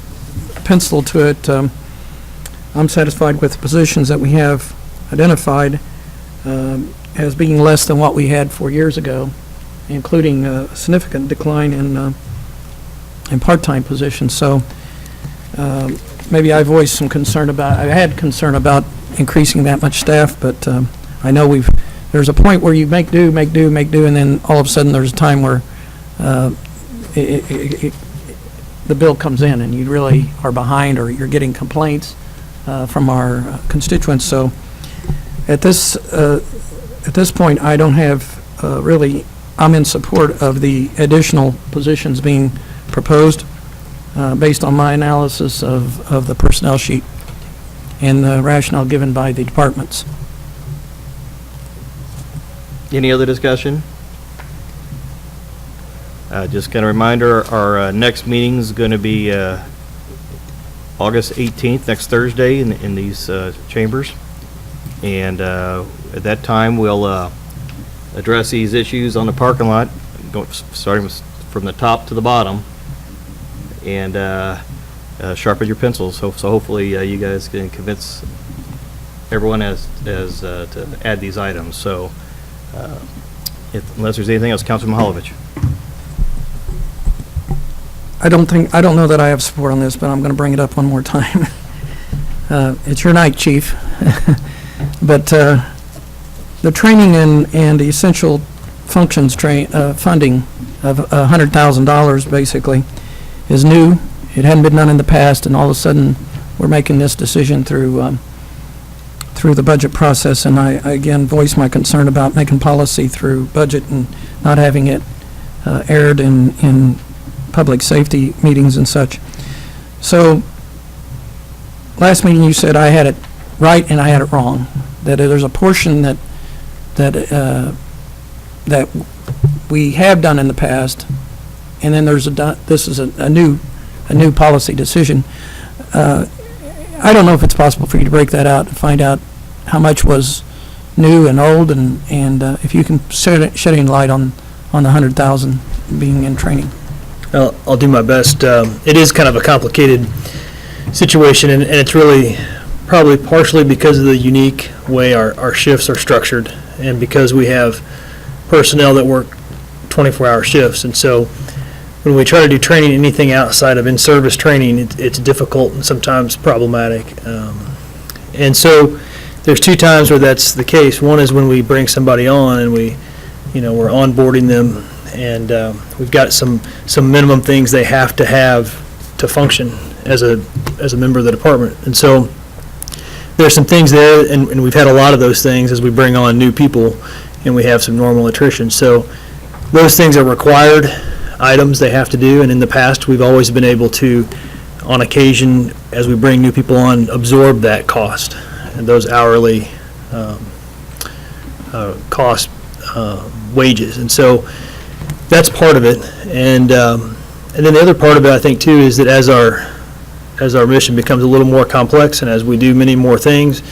pencil to it, I'm satisfied with the positions that we have identified as being less than what we had 4 years ago, including a significant decline in part-time positions. So maybe I voiced some concern about, I had concern about increasing that much staff, but I know there's a point where you make do, and then all of a sudden there's a time where the bill comes in and you really are behind, or you're getting complaints from our constituents. So at this point, I don't have really, I'm in support of the additional positions being proposed based on my analysis of the personnel sheet and the rationale given by the departments. Any other discussion? Just kind of reminder, our next meeting is going to be August 18th, next Thursday, in these chambers. And at that time, we'll address these issues on the parking lot, starting from the top to the bottom, and sharpen your pencils. So hopefully you guys can convince everyone as to add these items. So unless there's anything else, Councilman Mahalovich. I don't know that I have support on this, but I'm going to bring it up one more time. It's your night, Chief. But the training and the essential functions funding of $100,000 basically is new. It hadn't been done in the past, and all of a sudden we're making this decision through the budget process. And I again voice my concern about making policy through budget and not having it aired in public safety meetings and such. So last meeting you said I had it right and I had it wrong. That there's a portion that we have done in the past, and then there's this is a new policy decision. I don't know if it's possible for you to break that out and find out how much was new and old, and if you can shed any light on the 100,000 being in training. I'll do my best. It is kind of a complicated situation, and it's really probably partially because of the unique way our shifts are structured, and because we have personnel that work 24-hour shifts. And so when we try to do training, anything outside of in-service training, it's difficult and sometimes problematic. And so there's two times where that's the case. One is when we bring somebody on and we we're onboarding them, and we've got some minimum things they have to function as a member of the department. And so there's some things there, and we've had a lot of those things as we bring on new people, and we have some normal attrition. So those things are required items they have to do, and in the past, we've always been able to, on occasion, as we bring new people on, absorb that cost and those hourly cost wages. And so that's part of it. And then the other part of it, I think, too, is that as our mission becomes a little more complex and as we do many more things,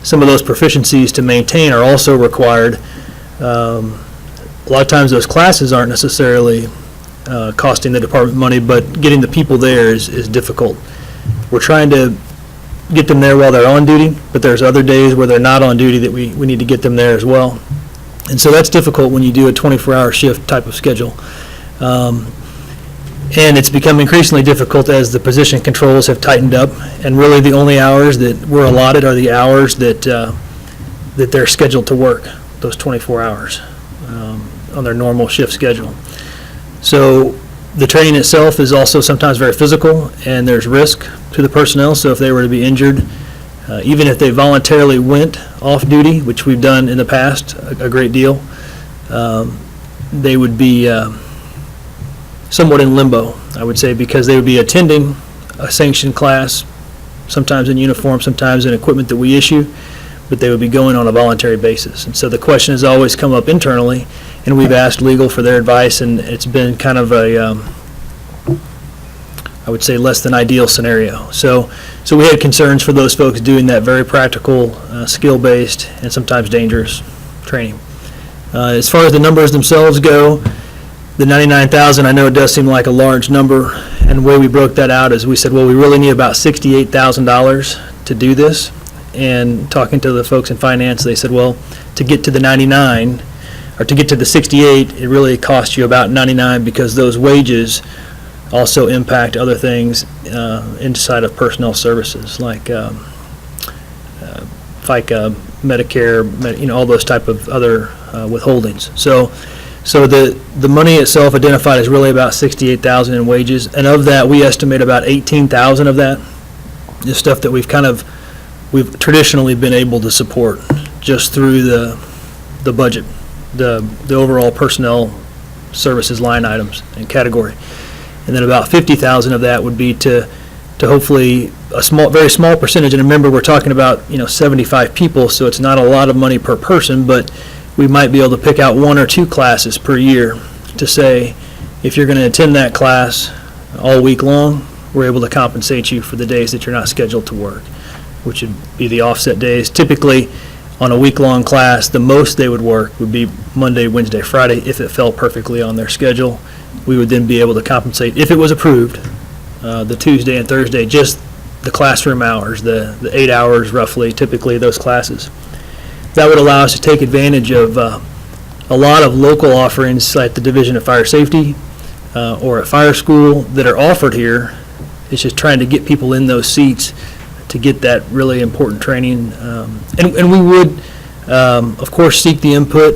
some of those proficiencies to maintain are also required. A lot of times those classes aren't necessarily costing the department money, but getting the people there is difficult. We're trying to get them there while they're on duty, but there's other days where they're not on duty that we need to get them there as well. And so that's difficult when you do a 24-hour shift type of schedule. And it's become increasingly difficult as the position controls have tightened up, and really the only hours that we're allotted are the hours that they're scheduled to work, those 24 hours on their normal shift schedule. So the training itself is also sometimes very physical, and there's risk to the personnel. So if they were to be injured, even if they voluntarily went off duty, which we've done in the past a great deal, they would be somewhat in limbo, I would say, because they would be attending a sanctioned class, sometimes in uniform, sometimes in equipment that we issue, but they would be going on a voluntary basis. And so the question has always come up internally, and we've asked legal for their advice, and it's been kind of a, I would say, less than ideal scenario. So we had concerns for those folks doing that very practical, skill-based, and sometimes dangerous training. As far as the numbers themselves go, the 99,000, I know it does seem like a large number, and the way we broke that out is we said, well, we really need about $68,000 to do this. And talking to the folks in finance, they said, well, to get to the 99, or to get to the 68, it really costs you about 99 because those wages also impact other things inside of personnel services, like FICA, Medicare, all those type of other withholdings. So the money itself identified is really about $68,000 in wages, and of that, we estimate about $18,000 of that is stuff that we've traditionally been able to support just through the budget, the overall personnel services line items and category. And then about $50,000 of that would be to hopefully very small percentage. And remember, we're talking about 75 people, so it's not a lot of money per person, but we might be able to pick out 1 or 2 classes per year to say, if you're going to attend that class all week long, we're able to compensate you for the days that you're not scheduled to work, which would be the offset days. Typically, on a week-long class, the most they would work would be Monday, Wednesday, Friday, if it fell perfectly on their schedule. We would then be able to compensate, if it was approved, the Tuesday and Thursday, just the classroom hours, the 8 hours roughly, typically, those classes. That would allow us to take advantage of a lot of local offerings like the Division of Fire Safety or at fire school that are offered here. It's just trying to get people in those seats to get that really important training. And we would, of course, seek the input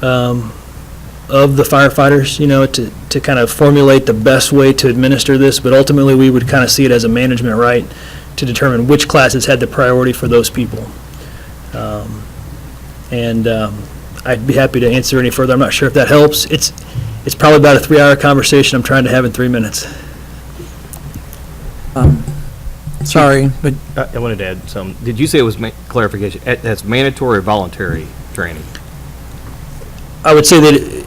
of the firefighters, to kind of formulate the best way to administer this, but ultimately we would kind of see it as a management right to determine which classes had the priority for those people. And I'd be happy to answer any further. I'm not sure if that helps. It's probably about a 3-hour conversation I'm trying to have in 3 minutes. Sorry, but I wanted to add some. Did you say it was clarification? That's mandatory or voluntary training? I would say that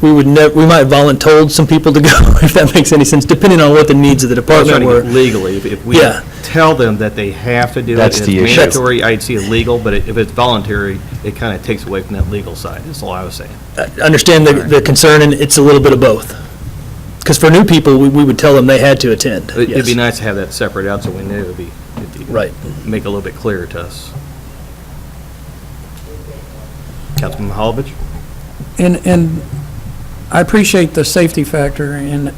we might voluntold some people to go, if that makes any sense, depending on what the needs of the department were. Legally, if we tell them that they have to do That's it, the and it's issue. mandatory, I'd see it legal, but if it's voluntary, it kind of takes away from that legal side, that's all I was saying. I understand the concern, and it's a little bit of both. Because for new people, we would tell them they had to attend. It'd be nice to have that separate out so we knew. It'd Right. make it a little bit clearer to us. Councilman Mahalovich? And I appreciate the safety factor and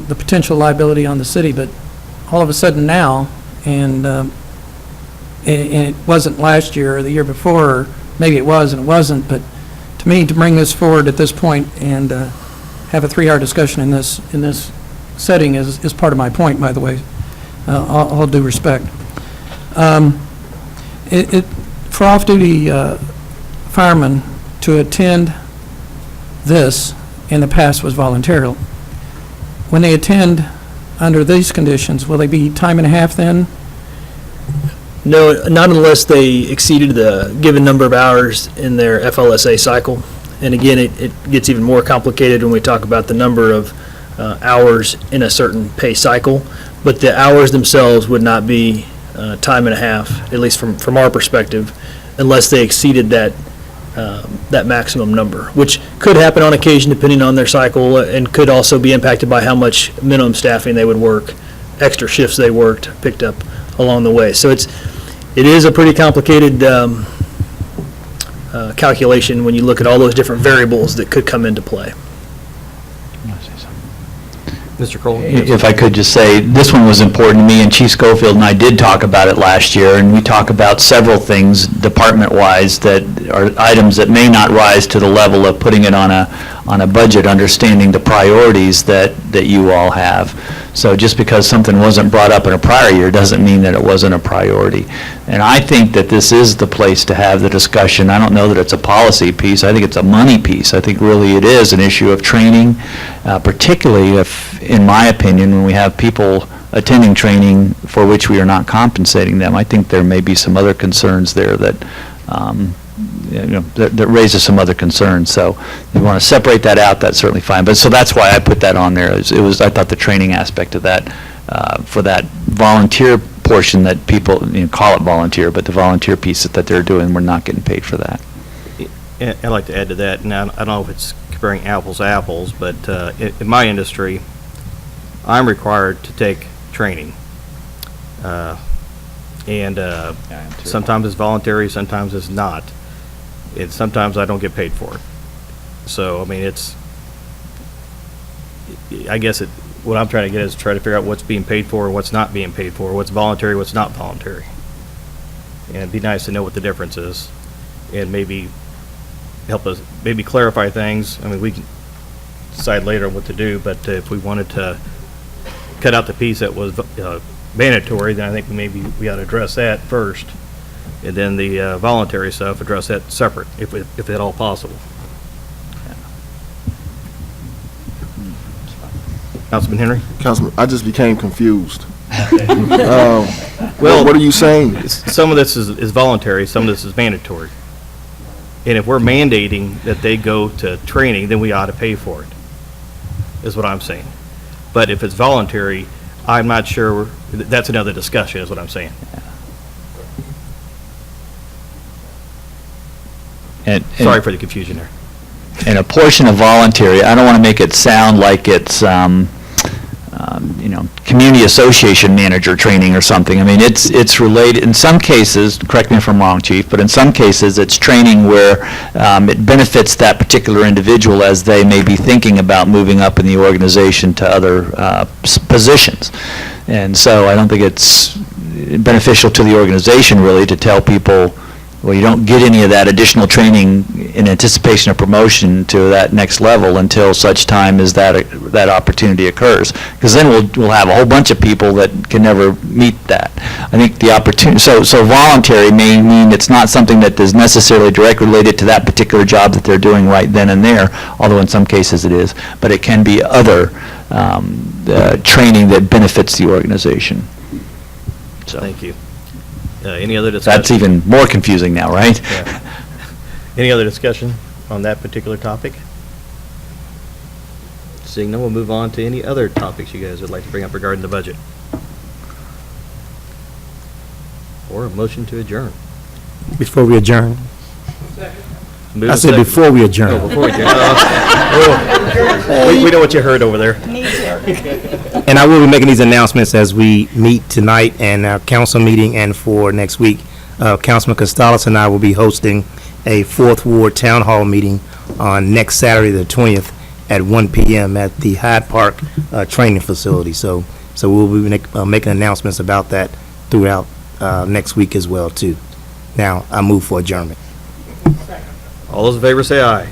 the potential liability on the city, but all of a sudden now, and it wasn't last year or the year before, or maybe it was and it wasn't, but to me, to bring this forward at this point and have a 3-hour discussion in this setting is part of my point, by the way, all due respect. For off-duty firemen to attend this in the past was voluntary. When they attend under these conditions, will they be time and a half then? No, not unless they exceeded the given number of hours in their FLSA cycle. And again, it gets even more complicated when we talk about the number of hours in a certain pay cycle. But the hours themselves would not be time and a half, at least from our perspective, unless they exceeded that maximum number, which could happen on occasion depending on their cycle, and could also be impacted by how much minimum staffing they would work, extra shifts they worked, picked up along the way. So it is a pretty complicated calculation when you look at all those different variables that could come into play. Mr. Kroll? If I could just say, this one was important to me, and Chief Schofield and I did talk about it last year, and we talk about several things department-wise that are items that may not rise to the level of putting it on a budget, understanding the priorities that you all have. So just because something wasn't brought up in a prior year doesn't mean that it wasn't a priority. And I think that this is the place to have the discussion. I don't know that it's a policy piece. I think it's a money piece. I think really it is an issue of training, particularly if, in my opinion, when we have people attending training for which we are not compensating them. I think there may be some other concerns there that that raises some other concerns. So if you want to separate that out, that's certainly fine. But so that's why I put that on there. I thought the training aspect of that, for that volunteer portion that people call it volunteer, but the volunteer piece that they're doing, we're not getting paid for that. I'd like to add to that. Now, I don't know if it's comparing apples to apples, but in my industry, I'm required to take training. Sometimes it's voluntary, sometimes it's not. And sometimes I don't get paid for it. So, I mean, what I'm trying to get is try to figure out what's being paid for and what's not being paid for, what's voluntary, what's not voluntary. And it'd be nice to know what the difference is and maybe help us, maybe clarify things. I mean, we can decide later what to do, but if we wanted to cut out the piece that was mandatory, then I think we ought to address that first. And then the voluntary stuff, address that separate, if at all possible. Councilman Henry? Councilman, I just became confused. Well, what are you saying? Some of this is voluntary, some of this is mandatory. And if we're mandating that they go to training, then we ought to pay for it, is what I'm saying. But if it's voluntary, I'm not sure, that's another discussion, is what I'm saying. Sorry for the confusion there. And a portion of voluntary, I don't want to make it sound like it's, community association manager training or something. I mean, it's related, in some cases, correct me if I'm wrong, Chief, but in some cases, it's training where it benefits that particular individual as they may be thinking about moving up in the organization to other positions. And so I don't think it's beneficial to the organization, really, to tell people, well, you don't get any of that additional training in anticipation of promotion to that next level until such time as that opportunity occurs. Because then we'll have a whole bunch of people that can never meet that. I think the opportunity, so voluntary may mean it's not something that is necessarily directly related to that particular job that they're doing right then and there, although in some cases it is. But it can be other training that benefits the organization. So. Thank you. Any other discussion? That's even more confusing now, right? Yeah. Any other discussion on that particular topic? Seeing none, we'll move on to any other topics you guys would like to bring up regarding the budget. Or a motion to adjourn. Before we adjourn. I said before we adjourn. Oh, before we adjourn. We know what you heard over there. And I will be making these announcements as we meet tonight and our council meeting and for next week. Councilman Costalis and I will be hosting a 4th Ward Town Hall meeting on next Saturday, the 20th, at 1 p.m. at the Hyde Park training facility. So we'll be making announcements about that throughout next week as well, too. Now, I move for adjournment. All those in favor say aye.